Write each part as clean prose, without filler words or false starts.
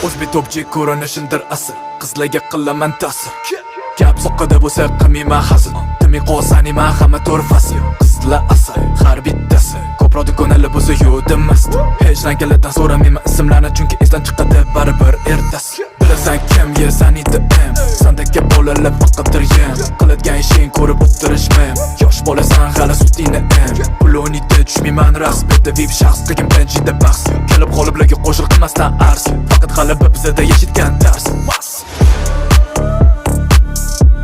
O'zbek topchi ko'rinishindir asr, qizlarga qilaman ta'sir. Gap soqida bo'lsa qilmayman hazil, timi qo'saniyman hamma to'rfasi. Qizlar asal, har bittasi ko'proq ko'nali bo'lsa yo'dimast. Hech rangalardan so'ramayman ismlarni, chunki esdan chiqadi baribir ertasi. Bilasan kimga saniydi em, sandagi bolalar faqatdir yem. Qiladigan ishing ko'rib o'tirishmam, yosh bolasan hali sutingni em. Pulonida tushmayman raqs, bitta vip shaxs qilgan penjida bahs. Kelib qoliblarga qo'shil qilmasdan ars, faqat g'alaba bizda yashitgan dars.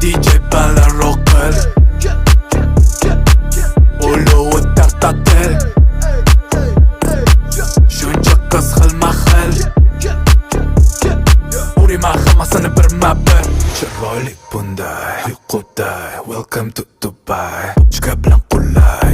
DJ balar rock qil, olovi tartatil, shuncha qiz xilma-xil, uraman hammasini birma-bir. Chiroyli bunday, uyquday, welcome to Dubai. Chiqa bilan qulay,